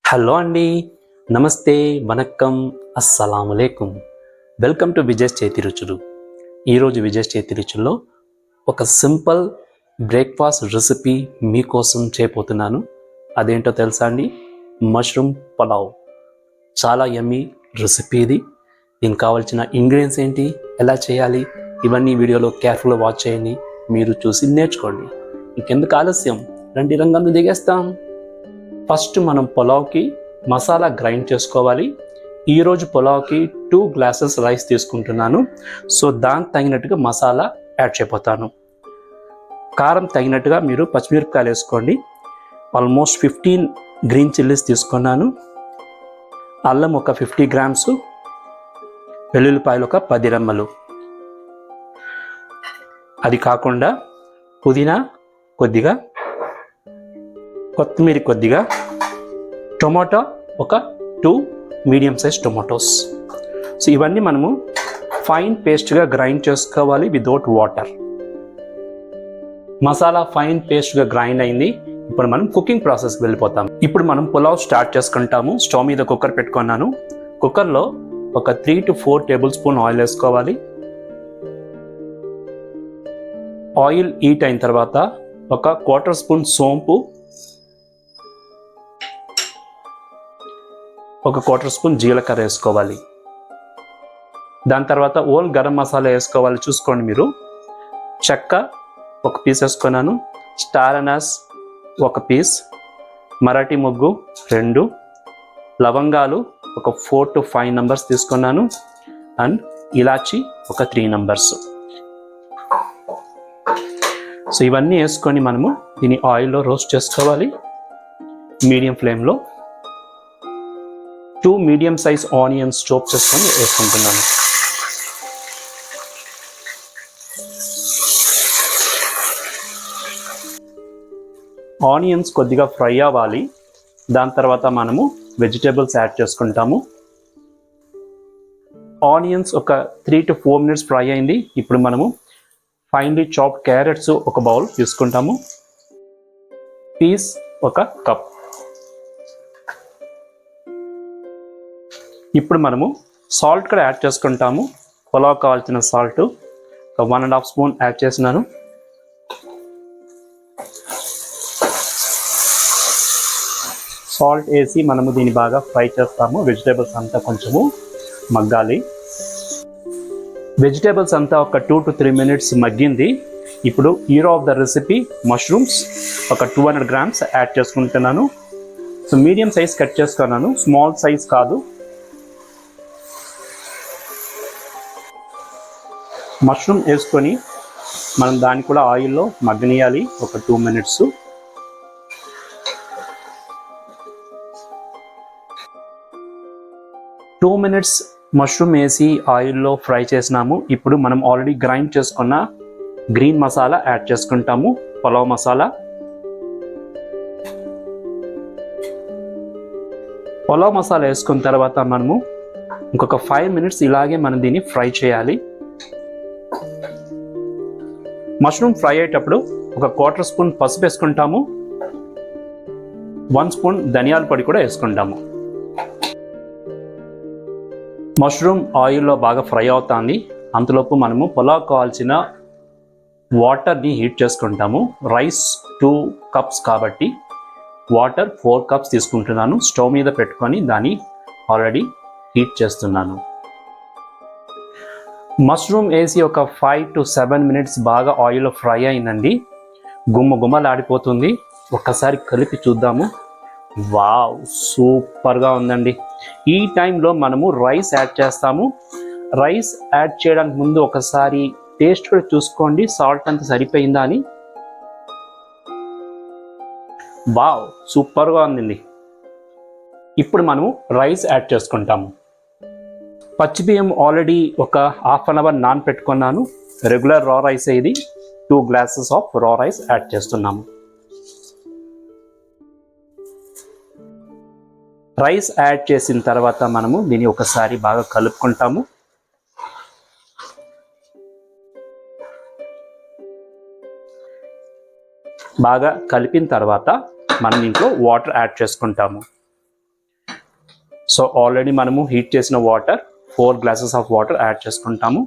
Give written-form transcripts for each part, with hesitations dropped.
Hello అండి, నమస్తే, vanakkam, అస్సలాములేకుం. Welcome to Vijay చేతి రుచులు. ఈరోజు విజయ్ చేతి రుచుల్లో ఒక సింపుల్ బ్రేక్ఫాస్ట్ రెసిపీ మీకోసం చేయబోతున్నాను. అదేంటో తెలుసా అండి? మష్రూమ్ పులావ్. చాలా యమ్మీ రెసిపీ ఇది. దీనికి కావాల్సిన ఇంగ్రీడియంట్స్ ఏంటి, ఎలా చేయాలి, ఇవన్నీ వీడియోలో కేర్ఫుల్గా వాచ్ చేయండి. మీరు చూసి నేర్చుకోండి. ఇంకెందుకు ఆలస్యం, రండి రంగంలో దిగేస్తాం. ఫస్ట్ మనం పులావ్కి మసాలా గ్రైండ్ చేసుకోవాలి. ఈరోజు పులావ్కి 2 గ్లాసెస్ రైస్ తీసుకుంటున్నాను. సో దానికి తగినట్టుగా మసాలా యాడ్ చేయబోతాను. కారం తగినట్టుగా మీరు పచ్చిమిరపకాయలు వేసుకోండి. ఆల్మోస్ట్ 15 గ్రీన్ చిల్లీస్ తీసుకున్నాను. అల్లం ఒక 50 గ్రామ్స్, వెల్లుల్లిపాయలు ఒక 10 రెమ్మలు. అది కాకుండా పుదీనా కొద్దిగా, కొత్తిమీర కొద్దిగా, టొమాటో ఒక 2 మీడియం సైజ్ టొమాటోస్. సో ఇవన్నీ మనము ఫైన్ పేస్ట్గా గ్రైండ్ చేసుకోవాలి వితౌట్ వాటర్. మసాలా ఫైన్ పేస్ట్గా గ్రైండ్ అయింది. ఇప్పుడు మనం కుకింగ్ ప్రాసెస్కి వెళ్ళిపోతాం. ఇప్పుడు మనం పులావ్ స్టార్ట్ చేసుకుంటాము. స్టవ్ మీద కుక్కర్ పెట్టుకున్నాను. కుక్కర్లో ఒక 3 to 4 టేబుల్ స్పూన్ ఆయిల్ వేసుకోవాలి. ఆయిల్ హీట్ అయిన తర్వాత ఒక 1/4 స్పూన్ సోంపు, ఒక 1/4 స్పూన్ జీలకర్ర వేసుకోవాలి. దాని తర్వాత ఓల్ గరం మసాలా వేసుకోవాలి. చూసుకోండి మీరు. చెక్క ఒక పీస్ వేసుకున్నాను, స్టార్ అనాస్ ఒక పీస్, మరాఠీ మొగ్గు 2, లవంగాలు ఒక 4 to 5 నంబర్స్ తీసుకున్నాను, అండ్ ఇలాచి ఒక 3 నంబర్స్. సో ఇవన్నీ వేసుకొని మనము దీన్ని ఆయిల్లో రోస్ట్ చేసుకోవాలి మీడియం ఫ్లేమ్లో. 2 మీడియం సైజ్ ఆనియన్స్ చాప్ చేసుకొని వేసుకుంటున్నాను. ఆనియన్స్ కొద్దిగా ఫ్రై అవ్వాలి. దాని తర్వాత మనము వెజిటేబుల్స్ యాడ్ చేసుకుంటాము. ఆనియన్స్ ఒక 3 to 4 మినిట్స్ ఫ్రై అయింది. ఇప్పుడు మనము ఫైన్లీ చాప్ క్యారెట్స్ ఒక బౌల్ తీసుకుంటాము. పీస్ ఒక కప్. ఇప్పుడు మనము సాల్ట్ కూడా యాడ్ చేసుకుంటాము. పులావ్ కావాల్సిన సాల్ట్ 1.5 స్పూన్ యాడ్ చేసినాను. సాల్ట్ వేసి మనము దీన్ని బాగా ఫ్రై చేస్తాము. వెజిటేబుల్స్ అంతా కొంచెము మగ్గాలి. వెజిటేబుల్స్ అంతా ఒక 2 to 3 మినిట్స్ మగ్గింది. ఇప్పుడు hero of the recipe mushrooms ఒక 200 గ్రామ్స్ యాడ్ చేసుకుంటున్నాను. సో మీడియం సైజ్ కట్ చేసుకున్నాను, స్మాల్ సైజ్ కాదు. మష్రూమ్ వేసుకొని మనం దాన్ని కూడా ఆయిల్లో మగ్గనియాలి ఒక 2 మినిట్స్. మష్రూమ్ వేసి ఆయిల్లో ఫ్రై చేసినాము. ఇప్పుడు మనం ఆల్రెడీ గ్రైండ్ చేసుకున్న గ్రీన్ మసాలా యాడ్ చేసుకుంటాము, పులావ్ మసాలా. పులావ్ మసాలా వేసుకున్న తర్వాత మనము ఇంకొక 5 మినిట్స్ ఇలాగే మనం దీన్ని ఫ్రై చేయాలి. మష్రూమ్ ఫ్రై అయ్యేటప్పుడు ఒక 1/4 స్పూన్ పసుపు వేసుకుంటాము, 1 స్పూన్ ధనియాల పొడి కూడా వేసుకుంటాము. మష్రూమ్ ఆయిల్లో బాగా ఫ్రై అవుతుంది. అంతలోపు మనము పులావ్ కావాల్సిన వాటర్ని హీట్ చేసుకుంటాము. రైస్ 2 కప్స్ కాబట్టి వాటర్ 4 కప్స్ తీసుకుంటున్నాను. స్టవ్ మీద పెట్టుకొని దాన్ని ఆల్రెడీ హీట్ చేస్తున్నాను. మష్రూమ్ వేసి ఒక 5 to 7 మినిట్స్ బాగా ఆయిల్లో ఫ్రై అయిందండి. గుమ్మలాడిపోతుంది. ఒక్కసారి కలిపి చూద్దాము. వావ్, సూపర్గా ఉందండి. ఈ టైంలో మనము రైస్ యాడ్ చేస్తాము. రైస్ యాడ్ చేయడానికి ముందు ఒకసారి టేస్ట్ కూడా చూసుకోండి, సాల్ట్ అంతా సరిపోయిందా అని. వావ్, సూపర్గా ఉందండి. ఇప్పుడు మనము రైస్ యాడ్ చేసుకుంటాము. పచ్చి బియ్యం ఆల్రెడీ ఒక 1/2 అవర్ నానపెట్టుకున్నాను. రెగ్యులర్ రా రైస్ ఇది. 2 గ్లాసెస్ ఆఫ్ రా రైస్ యాడ్ చేస్తున్నాము. రైస్ యాడ్ చేసిన తర్వాత మనము దీన్ని ఒకసారి బాగా కలుపుకుంటాము. బాగా కలిపిన తర్వాత మనం దీంట్లో వాటర్ యాడ్ చేసుకుంటాము. సో ఆల్రెడీ మనము హీట్ చేసిన water 4 glasses of water add చేసుకుంటాము.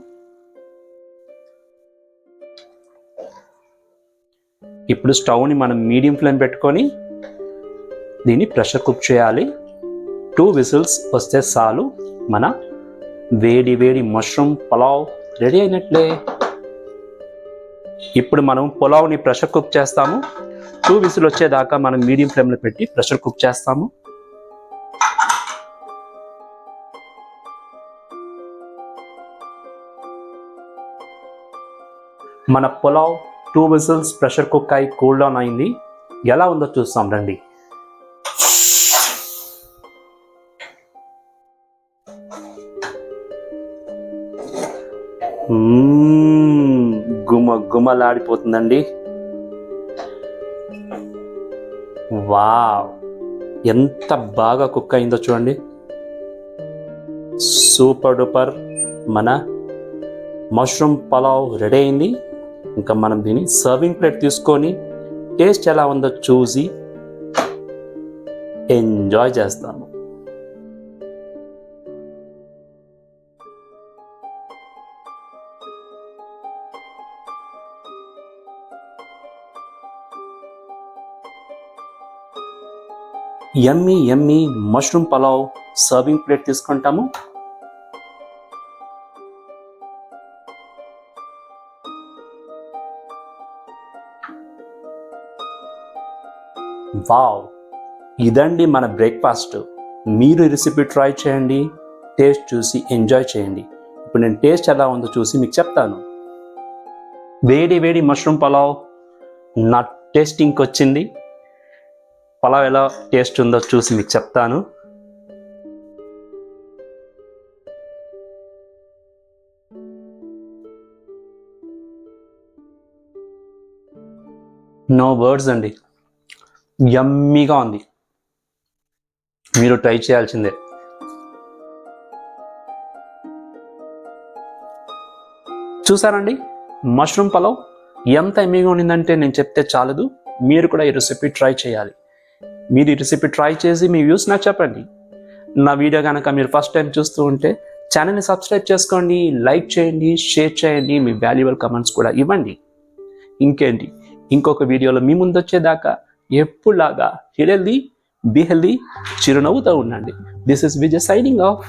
ఇప్పుడు స్టవ్ని మనం మీడియం ఫ్లేమ్ పెట్టుకొని దీన్ని ప్రెషర్ కుక్ చేయాలి. 2 విజిల్స్ వస్తే చాలు, మన వేడి వేడి మష్రూమ్ పులావ్ రెడీ అయినట్లే. ఇప్పుడు మనం పులావ్ని ప్రెషర్ కుక్ చేస్తాము. 2 విజిల్ వచ్చేదాకా మనం మీడియం ఫ్లేమ్లో పెట్టి ప్రెషర్ కుక్ చేస్తాము. మన పులావ్ 2 విజిల్స్ ప్రెషర్ కుక్ అయి కూల్ డౌన్ అయింది. ఎలా ఉందో చూస్తాం రండి. గుమలాడిపోతుందండి. వావ్, ఎంత బాగా కుక్ అయిందో చూడండి. సూపర్ డూపర్ మన మష్రూమ్ పులావ్ రెడీ అయింది. ఇంకా మనం దీన్ని సర్వింగ్ ప్లేట్ తీసుకొని టేస్ట్ ఎలా ఉందో చూసి ఎంజాయ్ చేస్తాము. యమ్మీ యమ్మీ మష్రూమ్ పులావ్ సర్వింగ్ ప్లేట్ తీసుకుంటాము. వావ్, ఇదండి మన బ్రేక్ఫాస్ట్. మీరు ఈ రెసిపీ ట్రై చేయండి, టేస్ట్ చూసి ఎంజాయ్ చేయండి. ఇప్పుడు నేను టేస్ట్ ఎలా ఉందో చూసి మీకు చెప్తాను. వేడి వేడి మష్రూమ్ పులావ్ నా టేస్టింగ్కి వచ్చింది. పులావ్ ఎలా టేస్ట్ ఉందో చూసి మీకు చెప్తాను. నో వర్డ్స్ అండి, యమ్మీగా ఉంది. మీరు ట్రై చేయాల్సిందే. చూసారండి మష్రూమ్ పులావ్ ఎంత యమ్మీగా ఉండిందంటే నేను చెప్తే చాలదు. మీరు కూడా ఈ రెసిపీ ట్రై చేయాలి. మీరు ఈ రెసిపీ ట్రై చేసి మీ వ్యూస్ నాకు చెప్పండి. నా వీడియో కనుక మీరు ఫస్ట్ టైం చూస్తూ ఉంటే ఛానల్ని సబ్స్క్రైబ్ చేసుకోండి, లైక్ చేయండి, షేర్ చేయండి, మీ వాల్యుబుల్ కమెంట్స్ కూడా ఇవ్వండి. ఇంకేంటి, ఇంకొక వీడియోలో మీ ముందు వచ్చేదాకా ఎప్పుడులాగా హెల్దీ బీ హెల్దీ, చిరునవ్వుతో ఉండండి. This is Vijay signing off.